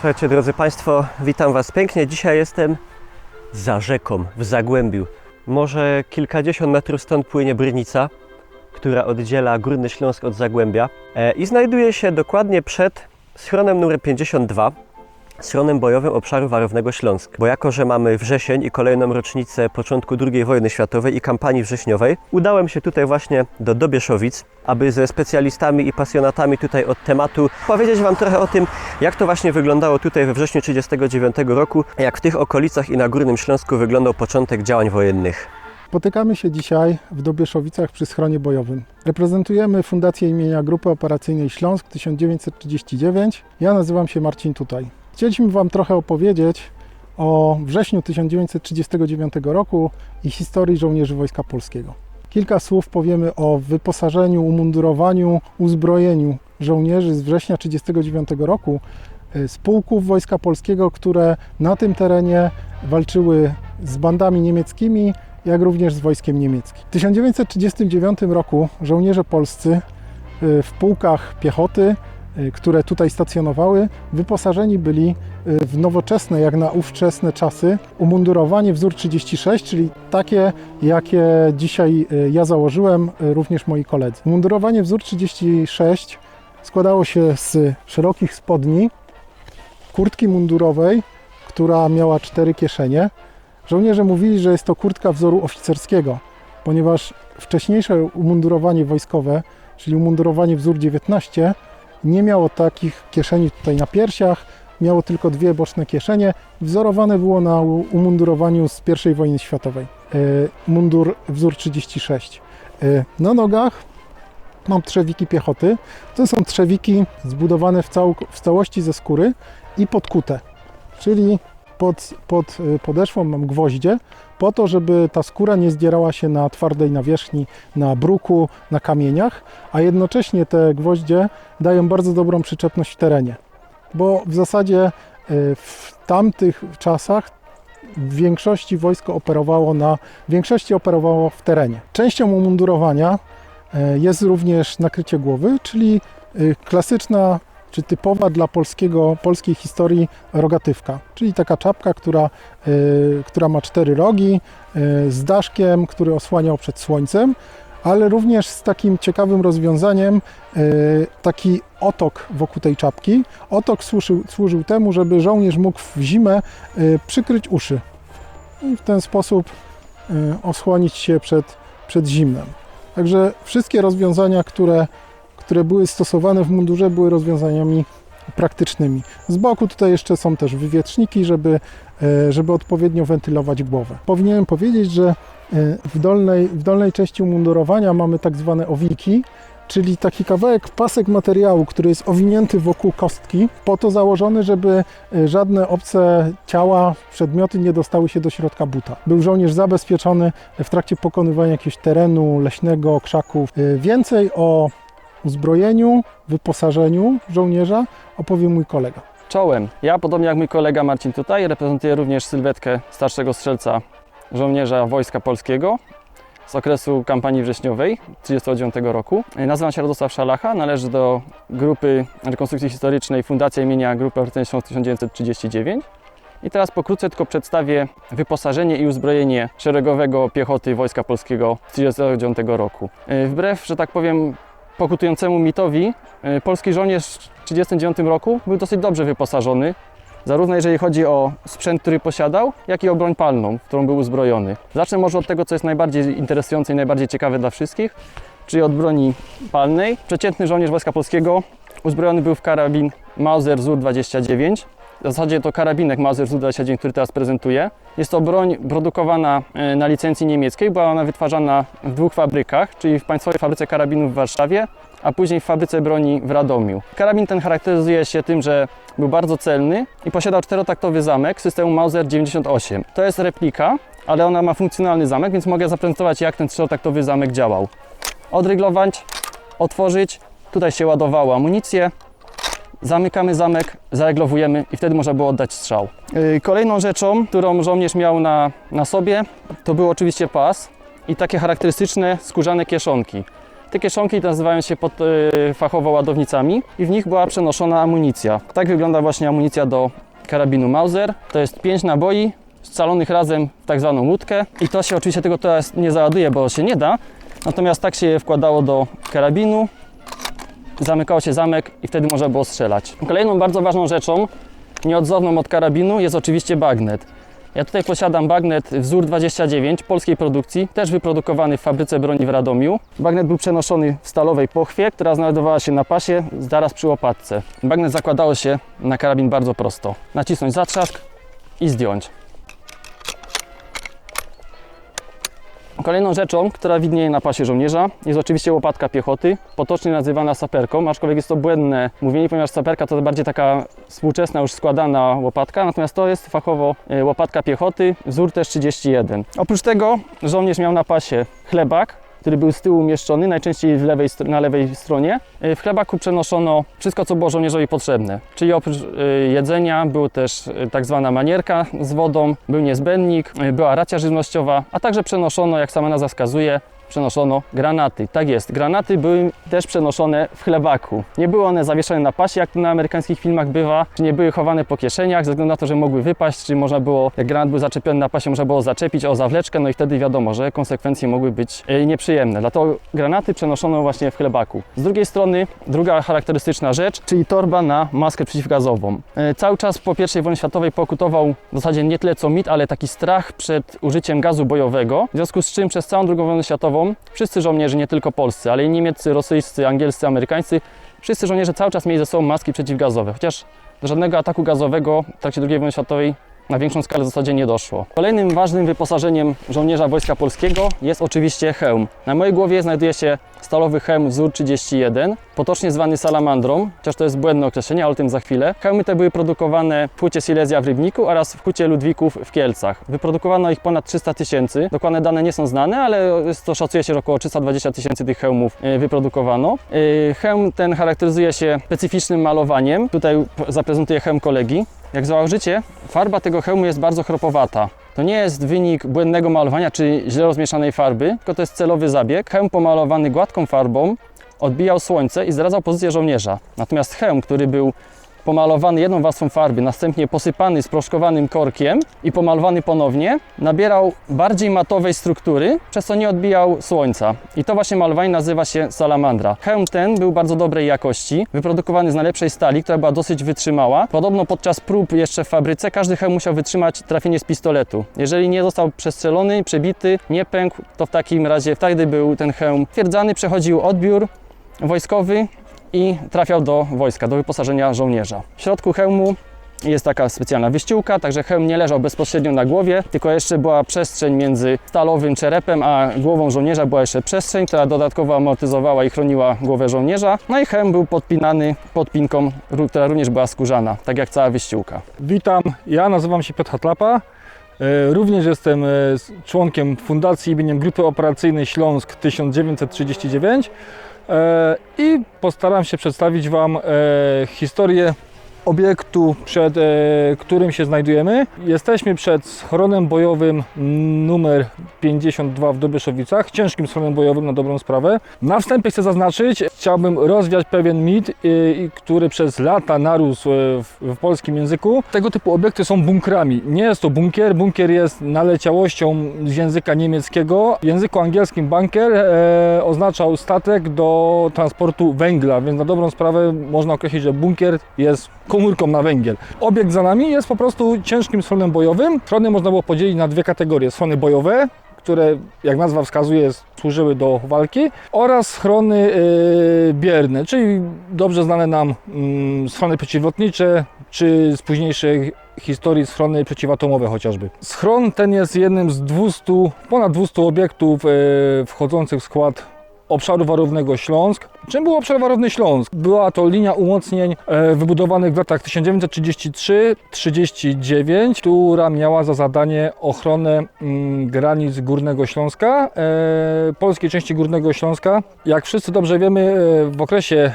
Słuchajcie, drodzy Państwo, witam Was pięknie. Dzisiaj jestem za rzeką, w Zagłębiu. Może kilkadziesiąt metrów stąd płynie Brynica, która oddziela Górny Śląsk od Zagłębia i znajduje się dokładnie przed schronem numer 52, schronem bojowym obszaru warownego Śląsk. Bo jako, że mamy wrzesień i kolejną rocznicę początku II wojny światowej i kampanii wrześniowej, udałem się tutaj właśnie do Dobieszowic, aby ze specjalistami i pasjonatami tutaj od tematu powiedzieć Wam trochę o tym, jak to właśnie wyglądało tutaj we wrześniu 1939 roku, jak w tych okolicach i na Górnym Śląsku wyglądał początek działań wojennych. Spotykamy się dzisiaj w Dobieszowicach przy schronie bojowym. Reprezentujemy Fundację imienia Grupy Operacyjnej Śląsk 1939. Ja nazywam się Marcin Tutaj. Chcieliśmy Wam trochę opowiedzieć o wrześniu 1939 roku i historii żołnierzy Wojska Polskiego. Kilka słów powiemy o wyposażeniu, umundurowaniu, uzbrojeniu żołnierzy z września 1939 roku z pułków Wojska Polskiego, które na tym terenie walczyły z bandami niemieckimi, jak również z wojskiem niemieckim. W 1939 roku żołnierze polscy w pułkach piechoty, które tutaj stacjonowały, wyposażeni byli w nowoczesne, jak na ówczesne czasy, umundurowanie wzór 36, czyli takie, jakie dzisiaj ja założyłem, również moi koledzy. Umundurowanie wzór 36 składało się z szerokich spodni, kurtki mundurowej, która miała 4 kieszenie. Żołnierze mówili, że jest to kurtka wzoru oficerskiego, ponieważ wcześniejsze umundurowanie wojskowe, czyli umundurowanie wzór 19, nie miało takich kieszeni tutaj na piersiach, miało tylko 2 boczne kieszenie. Wzorowane było na umundurowaniu z I wojny światowej. Mundur wzór 36. Na nogach mam trzewiki piechoty. To są trzewiki zbudowane w całości ze skóry i podkute, czyli pod podeszwą mam gwoździe, po to, żeby ta skóra nie zdzierała się na twardej nawierzchni, na bruku, na kamieniach, a jednocześnie te gwoździe dają bardzo dobrą przyczepność w terenie. Bo w zasadzie w tamtych czasach w większości wojsko operowało w terenie. Częścią umundurowania jest również nakrycie głowy, czyli klasyczna czy typowa dla polskiej historii rogatywka, czyli taka czapka, która ma 4 rogi, z daszkiem, który osłaniał przed słońcem, ale również z takim ciekawym rozwiązaniem, taki otok wokół tej czapki. Otok służył temu, żeby żołnierz mógł w zimę przykryć uszy i w ten sposób osłonić się przed zimnem. Także wszystkie rozwiązania, które były stosowane w mundurze, były rozwiązaniami praktycznymi. Z boku tutaj jeszcze są też wywietrzniki, żeby odpowiednio wentylować głowę. Powinienem powiedzieć, że w dolnej części umundurowania mamy tak zwane owiki, czyli taki kawałek, pasek materiału, który jest owinięty wokół kostki, po to założony, żeby żadne obce ciała, przedmioty nie dostały się do środka buta. Był żołnierz zabezpieczony w trakcie pokonywania jakiegoś terenu leśnego, krzaków. Więcej o uzbrojeniu, wyposażeniu żołnierza opowie mój kolega. Czołem. Ja, podobnie jak mój kolega Marcin Tutaj, reprezentuję również sylwetkę starszego strzelca żołnierza Wojska Polskiego z okresu kampanii wrześniowej 1939 roku. Nazywam się Radosław Szalacha, należę do Grupy Rekonstrukcji Historycznej Fundacja imienia Grupy Operacyjnej Śląsk 1939. I teraz pokrótce tylko przedstawię wyposażenie i uzbrojenie szeregowego piechoty Wojska Polskiego z 1939 roku. Wbrew, że tak powiem, pokutującemu mitowi, polski żołnierz w 1939 roku był dosyć dobrze wyposażony, zarówno jeżeli chodzi o sprzęt, który posiadał, jak i o broń palną, którą był uzbrojony. Zacznę może od tego, co jest najbardziej interesujące i najbardziej ciekawe dla wszystkich, czyli od broni palnej. Przeciętny żołnierz Wojska Polskiego uzbrojony był w karabin Mauser ZUR 29. W zasadzie to karabinek Mauser ZUR 29, który teraz prezentuję. Jest to broń produkowana na licencji niemieckiej, była ona wytwarzana w 2 fabrykach, czyli w Państwowej Fabryce Karabinów w Warszawie, a później w Fabryce Broni w Radomiu. Karabin ten charakteryzuje się tym, że był bardzo celny i posiadał 4-taktowy zamek systemu Mauser 98. To jest replika, ale ona ma funkcjonalny zamek, więc mogę zaprezentować, jak ten 4-taktowy zamek działał. Odryglować, otworzyć, tutaj się ładowało amunicję, zamykamy zamek, zareglowujemy i wtedy można było oddać strzał. Kolejną rzeczą, którą żołnierz miał na sobie, to był oczywiście pas i takie charakterystyczne skórzane kieszonki. Te kieszonki nazywają się fachowo ładownicami i w nich była przenoszona amunicja. Tak wygląda właśnie amunicja do karabinu Mauser. To jest 5 naboi scalonych razem w tak zwaną łódkę i to się oczywiście tego teraz nie załaduje, bo się nie da. Natomiast tak się je wkładało do karabinu, zamykało się zamek i wtedy można było strzelać. Kolejną bardzo ważną rzeczą, nieodzowną od karabinu, jest oczywiście bagnet. Ja tutaj posiadam bagnet wzór 29 polskiej produkcji, też wyprodukowany w fabryce broni w Radomiu. Bagnet był przenoszony w stalowej pochwie, która znajdowała się na pasie zaraz przy łopatce. Bagnet zakładało się na karabin bardzo prosto. Nacisnąć zatrzask i zdjąć. Kolejną rzeczą, która widnieje na pasie żołnierza, jest oczywiście łopatka piechoty, potocznie nazywana saperką, aczkolwiek jest to błędne mówienie, ponieważ saperka to bardziej taka współczesna, już składana łopatka, natomiast to jest fachowo łopatka piechoty, wzór też 31. Oprócz tego żołnierz miał na pasie chlebak, który był z tyłu umieszczony, najczęściej na lewej stronie. W chlebaku przenoszono wszystko, co było żołnierzowi potrzebne, czyli oprócz jedzenia był też tak zwana manierka z wodą, był niezbędnik, była racja żywnościowa, a także przenoszono, jak sama nazwa wskazuje, przenoszono granaty. Tak jest, granaty były też przenoszone w chlebaku. Nie były one zawieszone na pasie, jak to na amerykańskich filmach bywa, czy nie były chowane po kieszeniach, ze względu na to, że mogły wypaść, czy można było, jak granat był zaczepiony na pasie, można było zaczepić o zawleczkę, no i wtedy wiadomo, że konsekwencje mogły być nieprzyjemne. Dlatego granaty przenoszono właśnie w chlebaku. Z drugiej strony, druga charakterystyczna rzecz, czyli torba na maskę przeciwgazową. Cały czas po I wojnie światowej pokutował w zasadzie nie tyle co mit, ale taki strach przed użyciem gazu bojowego, w związku z czym przez całą II wojnę światową wszyscy żołnierze, nie tylko polscy, ale i niemieccy, rosyjscy, angielscy, amerykańscy, wszyscy żołnierze cały czas mieli ze sobą maski przeciwgazowe, chociaż do żadnego ataku gazowego w trakcie II wojny światowej na większą skalę w zasadzie nie doszło. Kolejnym ważnym wyposażeniem żołnierza Wojska Polskiego jest oczywiście hełm. Na mojej głowie znajduje się stalowy hełm wzór 31, potocznie zwany salamandrą, chociaż to jest błędne określenie, ale o tym za chwilę. Hełmy te były produkowane w hucie Silesia w Rybniku oraz w hucie Ludwików w Kielcach. Wyprodukowano ich ponad 300 000. Dokładne dane nie są znane, ale szacuje się, że około 320 000 tych hełmów wyprodukowano. Hełm ten charakteryzuje się specyficznym malowaniem. Tutaj zaprezentuję hełm kolegi. Jak zauważycie, farba tego hełmu jest bardzo chropowata. To nie jest wynik błędnego malowania czy źle rozmieszanej farby, tylko to jest celowy zabieg. Hełm pomalowany gładką farbą odbijał słońce i zdradzał pozycję żołnierza. Natomiast hełm, który był pomalowany jedną warstwą farby, następnie posypany sproszkowanym korkiem i pomalowany ponownie, nabierał bardziej matowej struktury, przez co nie odbijał słońca. I to właśnie malowanie nazywa się salamandra. Hełm ten był bardzo dobrej jakości, wyprodukowany z najlepszej stali, która była dosyć wytrzymała. Podobno podczas prób jeszcze w fabryce każdy hełm musiał wytrzymać trafienie z pistoletu. Jeżeli nie został przestrzelony, przebity, nie pękł, to w takim razie wtedy był ten hełm twierdzany, przechodził odbiór wojskowy i trafiał do wojska, do wyposażenia żołnierza. W środku hełmu jest taka specjalna wyściółka, także hełm nie leżał bezpośrednio na głowie, tylko jeszcze była przestrzeń między stalowym czerepem a głową żołnierza, była jeszcze przestrzeń, która dodatkowo amortyzowała i chroniła głowę żołnierza. No i hełm był podpinany podpinką, która również była skórzana, tak jak cała wyściółka. Witam, ja nazywam się Piotr Hatlapa. Również jestem członkiem Fundacji imieniem Grupy Operacyjnej Śląsk 1939 i postaram się przedstawić Wam historię obiektu, przed którym się znajdujemy. Jesteśmy przed schronem bojowym numer 52 w Dobieszowicach, ciężkim schronem bojowym na dobrą sprawę. Na wstępie chcę zaznaczyć, chciałbym rozwiać pewien mit, który przez lata narósł w polskim języku. Tego typu obiekty są bunkrami. Nie jest to bunkier, bunkier jest naleciałością z języka niemieckiego. W języku angielskim bunker oznaczał statek do transportu węgla, więc na dobrą sprawę można określić, że bunkier jest komórką na węgiel. Obiekt za nami jest po prostu ciężkim schronem bojowym. Schrony można było podzielić na dwie kategorie. Schrony bojowe, które, jak nazwa wskazuje, służyły do walki, oraz schrony bierne, czyli dobrze znane nam schrony przeciwlotnicze, czy z późniejszej historii schrony przeciwatomowe chociażby. Schron ten jest jednym z ponad 200 obiektów wchodzących w skład obszaru warownego Śląsk. Czym był obszar warowny Śląsk? Była to linia umocnień wybudowanych w latach 1933-39, która miała za zadanie ochronę granic Górnego Śląska, polskiej części Górnego Śląska. Jak wszyscy dobrze wiemy, w okresie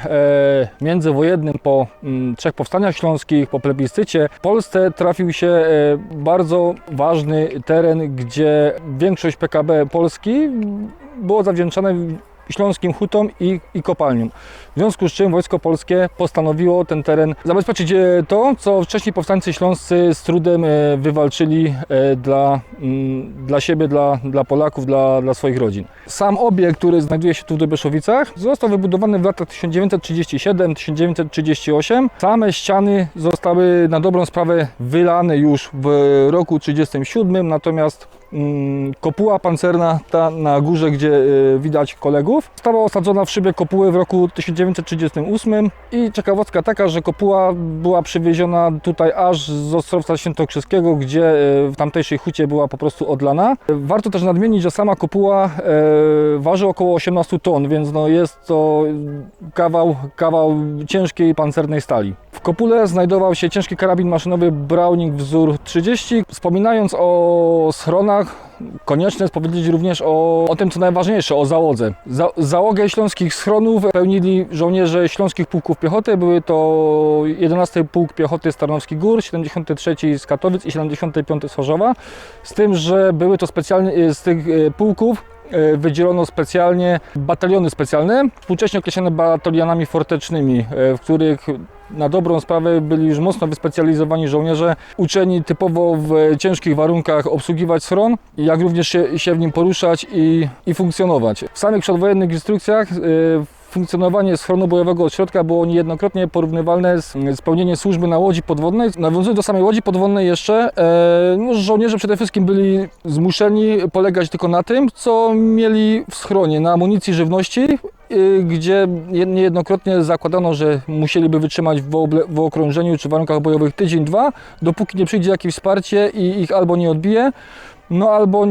międzywojennym po trzech powstaniach śląskich, po plebiscycie, w Polsce trafił się bardzo ważny teren, gdzie większość PKB Polski było zawdzięczane śląskim hutą i kopalnią. W związku z czym Wojsko Polskie postanowiło ten teren zabezpieczyć to, co wcześniej powstańcy śląscy z trudem wywalczyli dla siebie, dla Polaków, dla swoich rodzin. Sam obiekt, który znajduje się tu w Dobieszowicach, został wybudowany w latach 1937-1938. Same ściany zostały na dobrą sprawę wylane już w roku 1937, natomiast kopuła pancerna, ta na górze, gdzie widać kolegów, została osadzona w szybie kopuły w roku 1938 i ciekawostka taka, że kopuła była przywieziona tutaj aż z Ostrowca Świętokrzyskiego, gdzie w tamtejszej hucie była po prostu odlana. Warto też nadmienić, że sama kopuła waży około 18 ton, więc no jest to kawał ciężkiej pancernej stali. W kopule znajdował się ciężki karabin maszynowy Browning wzór 30. Wspominając o schronach, konieczne jest powiedzieć również o tym, co najważniejsze, o załodze. Załogę śląskich schronów pełnili żołnierze śląskich pułków piechoty. Były to 11 Pułk Piechoty z Tarnowskich Gór, 73 z Katowic i 75 z Chorzowa. Z tym, że były to specjalnie z tych pułków wydzielono specjalnie bataliony specjalne, współcześnie określone batalionami fortecznymi, w których na dobrą sprawę byli już mocno wyspecjalizowani żołnierze, uczeni typowo w ciężkich warunkach obsługiwać schron, jak również się w nim poruszać i funkcjonować. W samych przedwojennych instrukcjach funkcjonowanie schronu bojowego od środka było niejednokrotnie porównywalne z pełnieniem służby na łodzi podwodnej. Nawiązując do samej łodzi podwodnej jeszcze, żołnierze przede wszystkim byli zmuszeni polegać tylko na tym, co mieli w schronie, na amunicji, żywności, gdzie niejednokrotnie zakładano, że musieliby wytrzymać w okrążeniu czy warunkach bojowych tydzień, dwa, dopóki nie przyjdzie jakieś wsparcie i ich albo nie odbije, no albo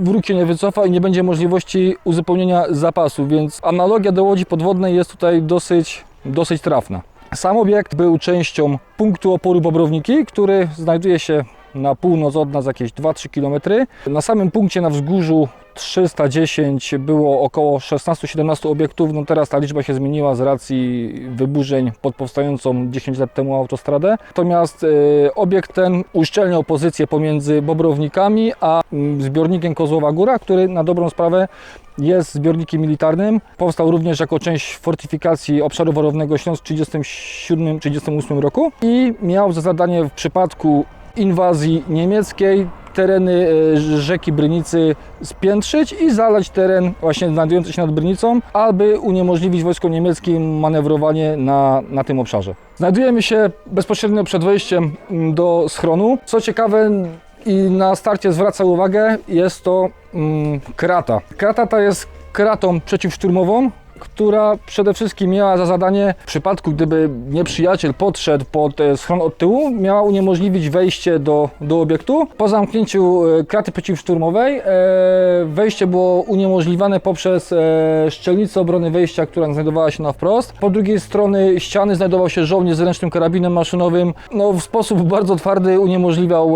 wróg się nie wycofa i nie będzie możliwości uzupełnienia zapasu, więc analogia do łodzi podwodnej jest tutaj dosyć trafna. Sam obiekt był częścią punktu oporu Bobrowniki, który znajduje się na północ od nas jakieś 2-3 km. Na samym punkcie na wzgórzu 310 było około 16-17 obiektów. No teraz ta liczba się zmieniła z racji wyburzeń pod powstającą 10 lat temu autostradę. Natomiast obiekt ten uszczelniał pozycję pomiędzy Bobrownikami a zbiornikiem Kozłowa Góra, który na dobrą sprawę jest zbiornikiem militarnym. Powstał również jako część fortyfikacji obszaru warownego Śląsk w 1937-1938 roku i miał za zadanie w przypadku inwazji niemieckiej tereny rzeki Brynicy spiętrzyć i zalać teren właśnie znajdujący się nad Brynicą, aby uniemożliwić wojskom niemieckim manewrowanie na tym obszarze. Znajdujemy się bezpośrednio przed wejściem do schronu. Co ciekawe i na starcie zwraca uwagę, jest to krata. Krata ta jest kratą przeciwszturmową, która przede wszystkim miała za zadanie, w przypadku gdyby nieprzyjaciel podszedł pod schron od tyłu, miała uniemożliwić wejście do obiektu. Po zamknięciu kraty przeciwszturmowej wejście było uniemożliwiane poprzez szczelnicę obrony wejścia, która znajdowała się na wprost. Po drugiej stronie ściany znajdował się żołnierz z ręcznym karabinem maszynowym. No, w sposób bardzo twardy uniemożliwiał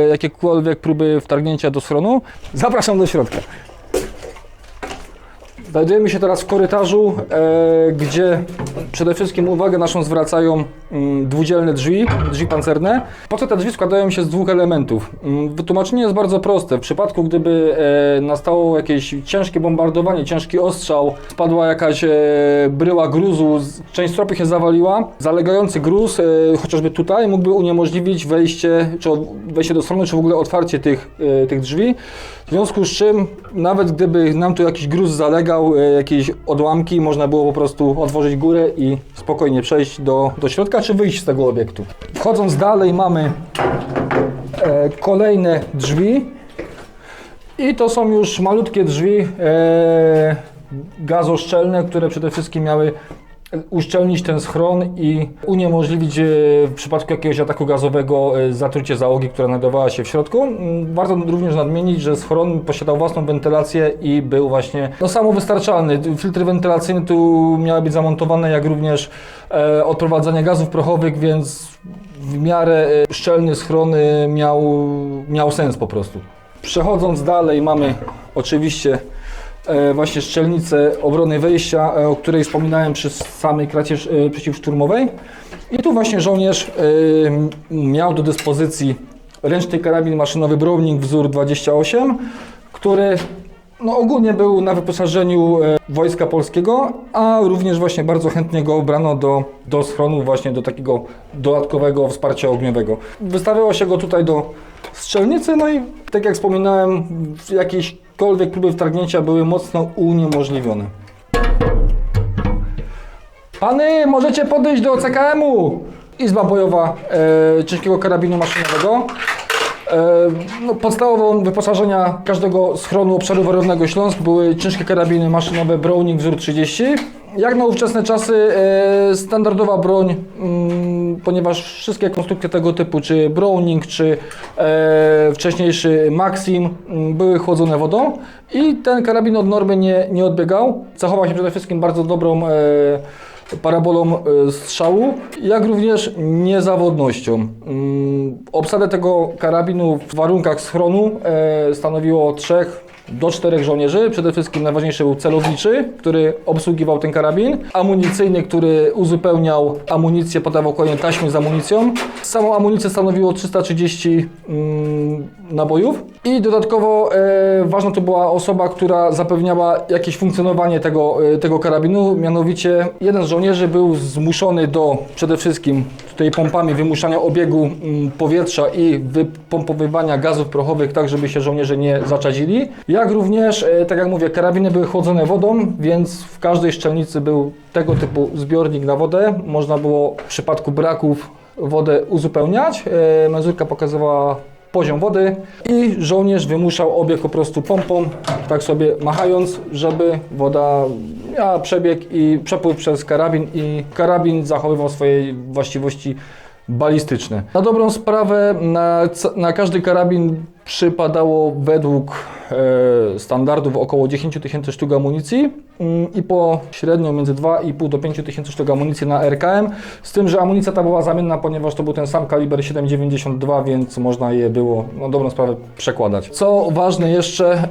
jakiekolwiek próby wtargnięcia do schronu. Zapraszam do środka. Znajdujemy się teraz w korytarzu, gdzie przede wszystkim uwagę naszą zwracają dwudzielne drzwi pancerne. Po co te drzwi składają się z dwóch elementów? Wytłumaczenie jest bardzo proste. W przypadku, gdyby nastało jakieś ciężkie bombardowanie, ciężki ostrzał, spadła jakaś bryła gruzu, część stropy się zawaliła, zalegający gruz, chociażby tutaj, mógłby uniemożliwić wejście do strony, czy w ogóle otwarcie tych drzwi. W związku z czym, nawet gdyby nam tu jakiś gruz zalegał, jakieś odłamki, można było po prostu otworzyć górę i spokojnie przejść do środka, czy wyjść z tego obiektu. Wchodząc dalej, mamy kolejne drzwi i to są już malutkie drzwi gazoszczelne, które przede wszystkim miały uszczelnić ten schron i uniemożliwić w przypadku jakiegoś ataku gazowego zatrucie załogi, która znajdowała się w środku. Warto również nadmienić, że schron posiadał własną wentylację i był właśnie samowystarczalny. Filtry wentylacyjne tu miały być zamontowane, jak również odprowadzanie gazów prochowych, więc w miarę szczelny schron miał sens po prostu. Przechodząc dalej, mamy oczywiście właśnie szczelnicę obrony wejścia, o której wspominałem przy samej kracie przeciwszturmowej. I tu właśnie żołnierz miał do dyspozycji ręczny karabin maszynowy Browning wzór 28, który No, ogólnie był na wyposażeniu Wojska Polskiego, a również właśnie bardzo chętnie go brano do schronu, właśnie do takiego dodatkowego wsparcia ogniowego. Wystawiało się go tutaj do strzelnicy, no i tak jak wspominałem, jakiekolwiek próby wtargnięcia były mocno uniemożliwione. Pany, możecie podejść do CKM-u! Izba bojowa ciężkiego karabinu maszynowego. No, podstawową wyposażenia każdego schronu obszaru warownego Śląsk były ciężkie karabiny maszynowe Browning wzór 30. Jak na ówczesne czasy standardowa broń, ponieważ wszystkie konstrukcje tego typu, czy Browning, czy wcześniejszy Maxim, były chłodzone wodą i ten karabin od normy nie odbiegał. Cechował się przede wszystkim bardzo dobrą parabolą strzału, jak również niezawodnością. Obsadę tego karabinu w warunkach schronu stanowiło 3 do 4 żołnierzy. Przede wszystkim najważniejszy był celowniczy, który obsługiwał ten karabin, amunicyjny, który uzupełniał amunicję, podawał kolejne taśmy z amunicją. Samą amunicję stanowiło 330 nabojów i dodatkowo ważna to była osoba, która zapewniała jakieś funkcjonowanie tego karabinu, mianowicie jeden z żołnierzy był zmuszony do przede wszystkim tutaj pompami wymuszania obiegu powietrza i wypompowywania gazów prochowych, tak żeby się żołnierze nie zaczadzili. Jak również, tak jak mówię, karabiny były chłodzone wodą, więc w każdej szczelnicy był tego typu zbiornik na wodę. Można było w przypadku braków wodę uzupełniać. Menzurka pokazywała poziom wody i żołnierz wymuszał obieg po prostu pompą, tak sobie machając, żeby woda miała przebieg i przepływ przez karabin i karabin zachowywał swoje właściwości balistyczne. Na dobrą sprawę na każdy karabin przypadało według standardów około 10 000 sztuk amunicji i po średnio między 2,5 do 5 000 sztuk amunicji na RKM, z tym, że amunicja ta była zamienna, ponieważ to był ten sam kaliber 7,92, więc można je było na dobrą sprawę przekładać. Co ważne jeszcze,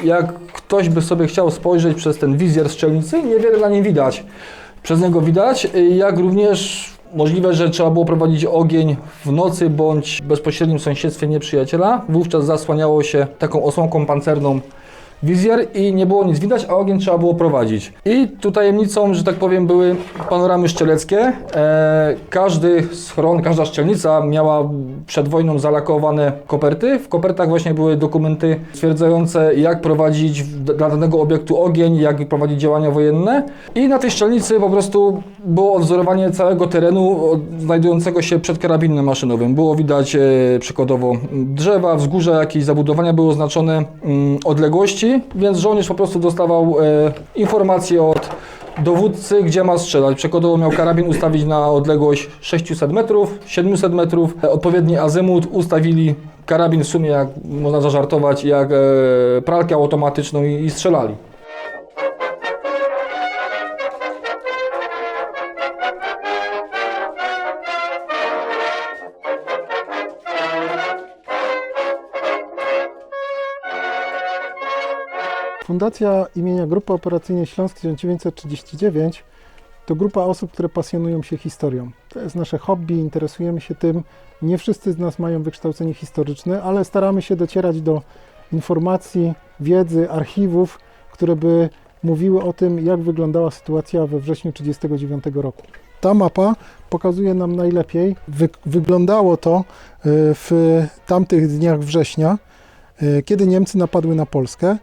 jak ktoś by sobie chciał spojrzeć przez ten wizjer strzelnicy, niewiele na nim widać. Przez niego widać, jak również możliwe, że trzeba było prowadzić ogień w nocy bądź w bezpośrednim sąsiedztwie nieprzyjaciela. Wówczas zasłaniało się taką osłonką pancerną wizjer i nie było nic widać, a ogień trzeba było prowadzić. I tu tajemnicą, że tak powiem, były panoramy strzeleckie. Każdy schron, każda strzelnica miała przed wojną zalakowane koperty. W kopertach właśnie były dokumenty stwierdzające, jak prowadzić dla danego obiektu ogień, jak prowadzić działania wojenne. I na tej strzelnicy po prostu było odwzorowanie całego terenu znajdującego się przed karabinem maszynowym. Było widać przykładowo drzewa, wzgórza, jakieś zabudowania były oznaczone, odległości. Więc żołnierz po prostu dostawał informację od dowódcy, gdzie ma strzelać. Przykładowo miał karabin ustawić na odległość 600 metrów, 700 metrów. Odpowiedni azymut, ustawili karabin w sumie, jak można zażartować, jak pralkę automatyczną i strzelali. Fundacja imienia Grupy Operacyjnej Śląsk 1939 to grupa osób, które pasjonują się historią. To jest nasze hobby, interesujemy się tym. Nie wszyscy z nas mają wykształcenie historyczne, ale staramy się docierać do informacji, wiedzy, archiwów, które by mówiły o tym, jak wyglądała sytuacja we wrześniu 1939 roku. Ta mapa pokazuje nam najlepiej, wyglądało to w tamtych dniach września, kiedy Niemcy napadły na Polskę.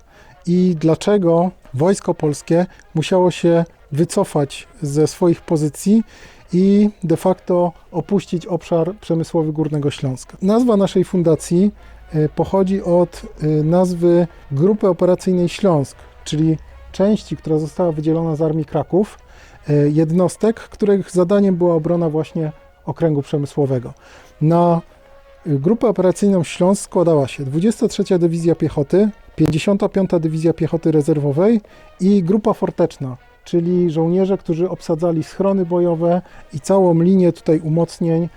I dlaczego Wojsko Polskie musiało się wycofać ze swoich pozycji i de facto opuścić obszar przemysłowy Górnego Śląska. Nazwa naszej fundacji pochodzi od nazwy Grupy Operacyjnej Śląsk, czyli części, która została wydzielona z Armii Kraków, jednostek, których zadaniem była obrona właśnie okręgu przemysłowego. Na Grupę Operacyjną Śląsk składała się 23. Dywizja Piechoty, 55. Dywizja Piechoty Rezerwowej i Grupa Forteczna, czyli żołnierze, którzy obsadzali schrony bojowe i całą linię tutaj umocnień,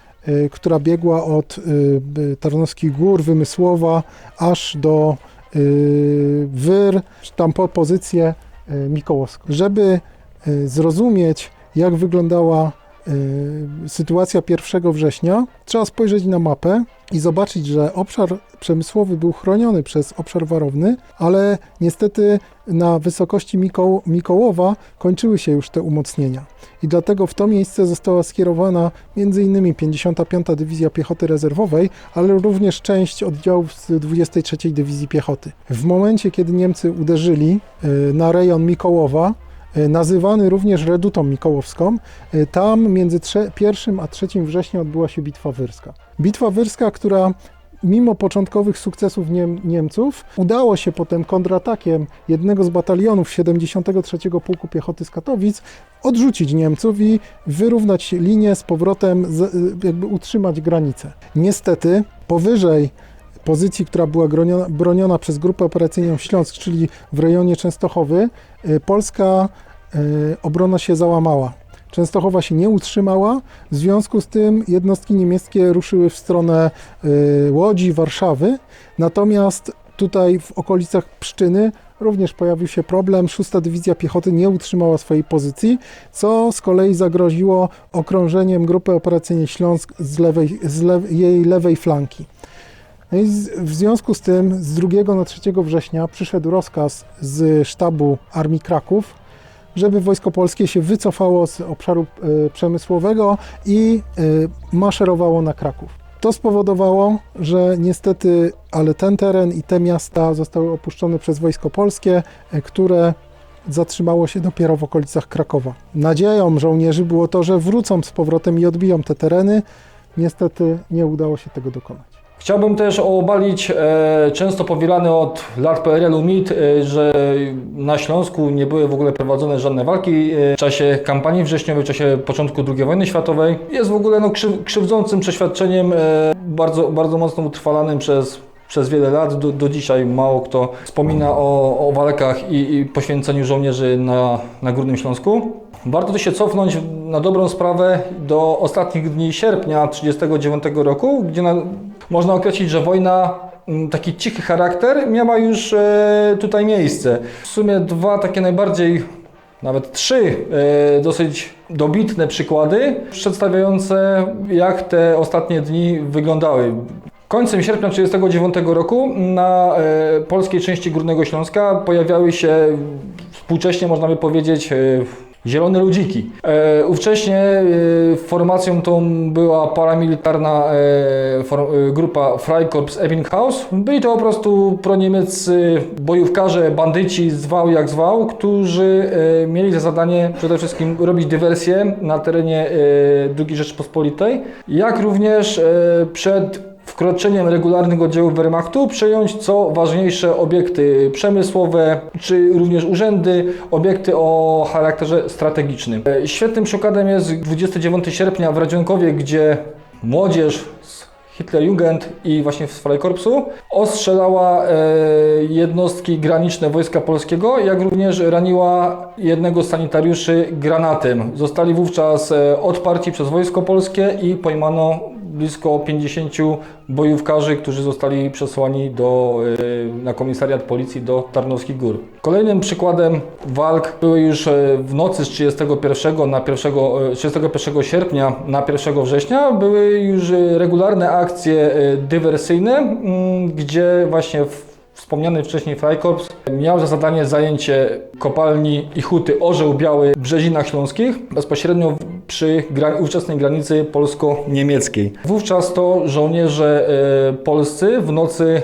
która biegła od Tarnowskich Gór, Wymysłowa, aż do Wyr, tam po pozycję Mikołowską. Żeby zrozumieć, jak wyglądała sytuacja 1 września, trzeba spojrzeć na mapę i zobaczyć, że obszar przemysłowy był chroniony przez obszar warowny, ale niestety na wysokości Mikołowa kończyły się już te umocnienia. I dlatego w to miejsce została skierowana m.in. 55. Dywizja Piechoty Rezerwowej, ale również część oddziałów z 23. Dywizji Piechoty. W momencie, kiedy Niemcy uderzyli na rejon Mikołowa, nazywany również Redutą Mikołowską, tam między 1 a 3 września odbyła się Bitwa Wyrska. Bitwa Wyrska, która mimo początkowych sukcesów Niemców udało się potem kontratakiem jednego z batalionów 73. Pułku Piechoty z Katowic odrzucić Niemców i wyrównać linię z powrotem, jakby utrzymać granicę. Niestety powyżej pozycji, która była broniona przez Grupę Operacyjną Śląsk, czyli w rejonie Częstochowy, polska obrona się załamała. Częstochowa się nie utrzymała, w związku z tym jednostki niemieckie ruszyły w stronę Łodzi, Warszawy, natomiast tutaj w okolicach Pszczyny również pojawił się problem. 6. Dywizja Piechoty nie utrzymała swojej pozycji, co z kolei zagroziło okrążeniem Grupy Operacyjnej Śląsk jej lewej flanki. No i w związku z tym z 2 na 3 września przyszedł rozkaz z sztabu Armii Kraków, żeby Wojsko Polskie się wycofało z obszaru przemysłowego i maszerowało na Kraków. To spowodowało, że niestety, ale ten teren i te miasta zostały opuszczone przez Wojsko Polskie, które zatrzymało się dopiero w okolicach Krakowa. Nadzieją żołnierzy było to, że wrócą z powrotem i odbiją te tereny. Niestety nie udało się tego dokonać. Chciałbym też obalić często powielany od lat PRL-u mit, że na Śląsku nie były w ogóle prowadzone żadne walki w czasie kampanii wrześniowej, w czasie początku II wojny światowej. Jest w ogóle krzywdzącym przeświadczeniem, bardzo mocno utrwalanym przez wiele lat. Do dzisiaj mało kto wspomina o walkach i poświęceniu żołnierzy na Górnym Śląsku. Warto tu się cofnąć na dobrą sprawę do ostatnich dni sierpnia 1939 roku, gdzie można określić, że wojna, taki cichy charakter, miała już tutaj miejsce. W sumie 2 takie najbardziej, nawet 3 dosyć dobitne przykłady przedstawiające, jak te ostatnie dni wyglądały. Końcem sierpnia 1939 roku na polskiej części Górnego Śląska pojawiały się współcześnie, można by powiedzieć, zielone ludziki. Ówcześnie formacją tą była paramilitarna grupa Freikorps Ebbinghaus. Byli to po prostu proniemieccy bojówkarze, bandyci, zwał jak zwał, którzy mieli za zadanie przede wszystkim robić dywersje na terenie II Rzeczypospolitej, jak również przed wkroczeniem regularnych oddziałów Wehrmachtu przejąć co ważniejsze obiekty przemysłowe, czy również urzędy, obiekty o charakterze strategicznym. Świetnym przykładem jest 29 sierpnia w Radzionkowie, gdzie młodzież z Hitlerjugend i właśnie z Freikorpsu ostrzelała jednostki graniczne Wojska Polskiego, jak również raniła jednego z sanitariuszy granatem. Zostali wówczas odparci przez Wojsko Polskie i pojmano blisko 50 bojówkarzy, którzy zostali przesłani na komisariat policji do Tarnowskich Gór. Kolejnym przykładem walk były już w nocy z 31 sierpnia na 1 września. Były już regularne akcje dywersyjne, gdzie właśnie wspomniany wcześniej Freikorps miał za zadanie zajęcie kopalni i huty Orzeł Biały w Brzezinach Śląskich, bezpośrednio przy ówczesnej granicy polsko-niemieckiej. Wówczas to żołnierze polscy w nocy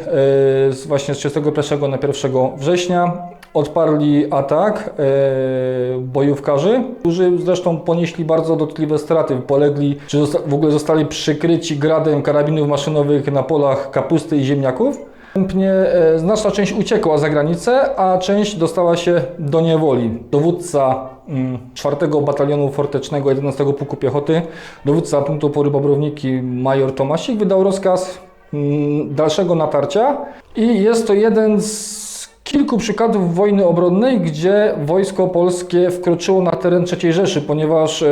właśnie z 31 na 1 września odparli atak bojówkarzy, którzy zresztą ponieśli bardzo dotkliwe straty. Polegli, czy w ogóle zostali przykryci gradem karabinów maszynowych na polach kapusty i ziemniaków. Następnie znaczna część uciekła za granicę, a część dostała się do niewoli. Dowódca 4 Batalionu Fortecznego 11 Pułku Piechoty, dowódca punktu oporu Bobrowniki major Tomasik wydał rozkaz dalszego natarcia i jest to jeden z kilku przykładów wojny obronnej, gdzie Wojsko Polskie wkroczyło na teren III Rzeszy, ponieważ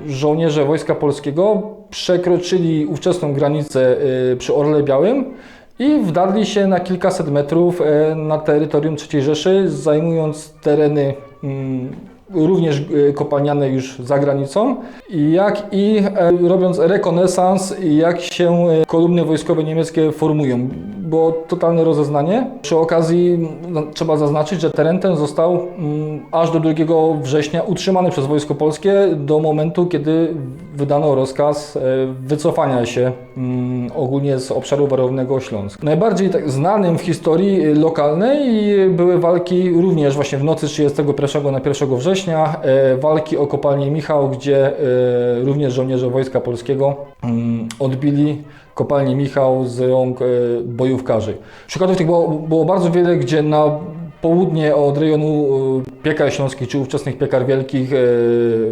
żołnierze Wojska Polskiego przekroczyli ówczesną granicę przy Orle Białym i wdarli się na kilkaset metrów na terytorium III Rzeszy, zajmując tereny również kopalniane już za granicą, jak i robiąc rekonesans, jak się kolumny wojskowe niemieckie formują. Było totalne rozeznanie. Przy okazji trzeba zaznaczyć, że teren ten został aż do 2 września utrzymany przez Wojsko Polskie do momentu, kiedy wydano rozkaz wycofania się ogólnie z obszaru warownego Śląsk. Najbardziej tak znanym w historii lokalnej były walki również właśnie w nocy 31 na 1 września, walki o kopalnię Michał, gdzie również żołnierze Wojska Polskiego odbili kopalnię Michał z rąk bojówkarzy. Przykładów tych było bardzo wiele, gdzie na południe od rejonu Piekar Śląskich czy ówczesnych Piekar Wielkich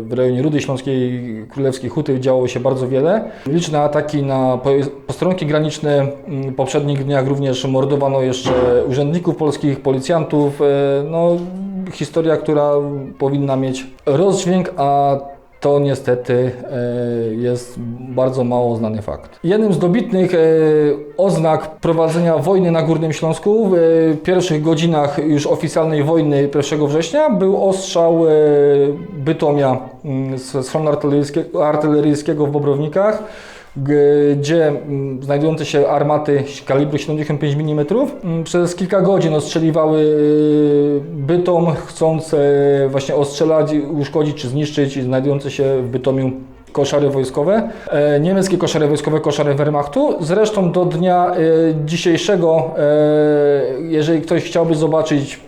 w rejonie Rudy Śląskiej, Królewskiej Huty działo się bardzo wiele. Liczne ataki na postronki graniczne. W poprzednich dniach również mordowano jeszcze urzędników polskich, policjantów. No, historia, która powinna mieć rozdźwięk, a to niestety jest bardzo mało znany fakt. Jednym z dobitnych oznak prowadzenia wojny na Górnym Śląsku w pierwszych godzinach już oficjalnej wojny 1 września był ostrzał Bytomia z schronu artyleryjskiego w Bobrownikach, gdzie znajdujące się armaty kalibru 75 mm przez kilka godzin ostrzeliwały Bytom, chcąc właśnie ostrzelać, uszkodzić czy zniszczyć znajdujące się w Bytomiu koszary wojskowe. Niemieckie koszary wojskowe, koszary Wehrmachtu. Zresztą do dnia dzisiejszego, jeżeli ktoś chciałby zobaczyć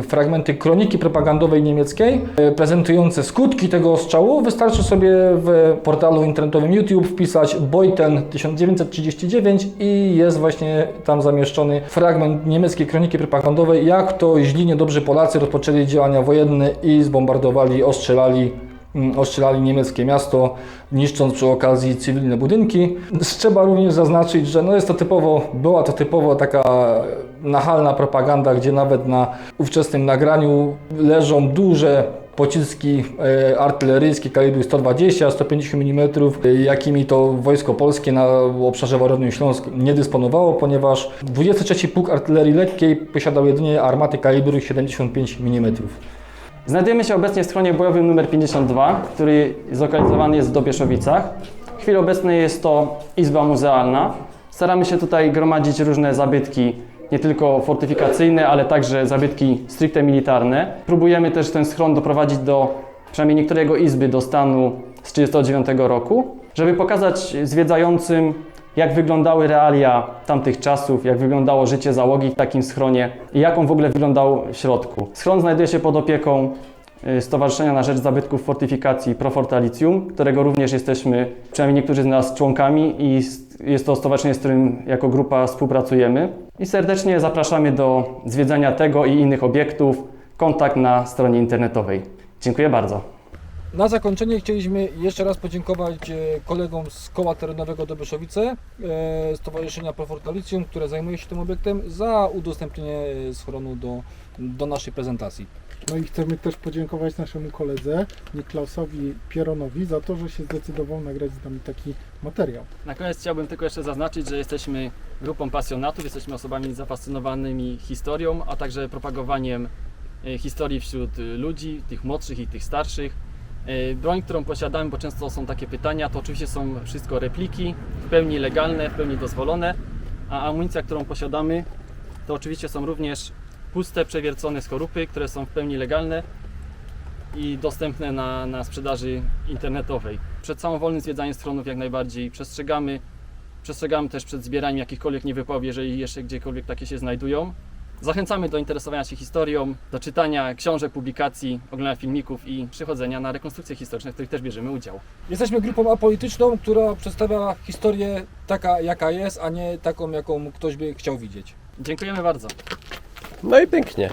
fragmenty kroniki propagandowej niemieckiej prezentujące skutki tego ostrzału, wystarczy sobie w portalu internetowym YouTube wpisać Beuthen 1939 i jest właśnie tam zamieszczony fragment niemieckiej kroniki propagandowej, jak to źli, niedobrzy Polacy rozpoczęli działania wojenne i zbombardowali, ostrzelali niemieckie miasto, niszcząc przy okazji cywilne budynki. Trzeba również zaznaczyć, że była to typowo taka nachalna propaganda, gdzie nawet na ówczesnym nagraniu leżą duże pociski artyleryjskie kalibru 120-150 mm, jakimi to Wojsko Polskie na obszarze warownym Śląsk nie dysponowało, ponieważ 23 Pułk Artylerii Lekkiej posiadał jedynie armaty kalibru 75 mm. Znajdujemy się obecnie w schronie bojowym nr 52, który zlokalizowany jest w Dobieszowicach. W chwili obecnej jest to izba muzealna. Staramy się tutaj gromadzić różne zabytki, nie tylko fortyfikacyjne, ale także zabytki stricte militarne. Próbujemy też ten schron doprowadzić przynajmniej niektóre izby do stanu z 1939 roku, żeby pokazać zwiedzającym, jak wyglądały realia tamtych czasów, jak wyglądało życie załogi w takim schronie i jak on w ogóle wyglądał w środku. Schron znajduje się pod opieką Stowarzyszenia na Rzecz Zabytków Fortyfikacji Pro Fortalicium, którego również jesteśmy, przynajmniej niektórzy z nas, członkami i jest to stowarzyszenie, z którym jako grupa współpracujemy. I serdecznie zapraszamy do zwiedzania tego i innych obiektów. Kontakt na stronie internetowej. Dziękuję bardzo. Na zakończenie chcieliśmy jeszcze raz podziękować kolegom z Koła Terenowego Dobyszowice, Stowarzyszenia Pro Fortalicium, które zajmuje się tym obiektem, za udostępnienie schronu do naszej prezentacji. No i chcemy też podziękować naszemu koledze Niklausowi Pieronowi za to, że się zdecydował nagrać z nami taki materiał. Na koniec chciałbym tylko jeszcze zaznaczyć, że jesteśmy grupą pasjonatów, jesteśmy osobami zafascynowanymi historią, a także propagowaniem historii wśród ludzi, tych młodszych i tych starszych. Broń, którą posiadamy, bo często są takie pytania, to oczywiście są wszystko repliki, w pełni legalne, w pełni dozwolone, a amunicja, którą posiadamy, to oczywiście są również puste, przewiercone skorupy, które są w pełni legalne i dostępne na sprzedaży internetowej. Przed samowolnym zwiedzaniem schronów jak najbardziej przestrzegamy też przed zbieraniem jakichkolwiek niewypałów, jeżeli jeszcze gdziekolwiek takie się znajdują. Zachęcamy do interesowania się historią, do czytania książek, publikacji, oglądania filmików i przychodzenia na rekonstrukcje historyczne, w których też bierzemy udział. Jesteśmy grupą apolityczną, która przedstawia historię taka, jaka jest, a nie taką, jaką ktoś by chciał widzieć. Dziękujemy bardzo. No i pięknie.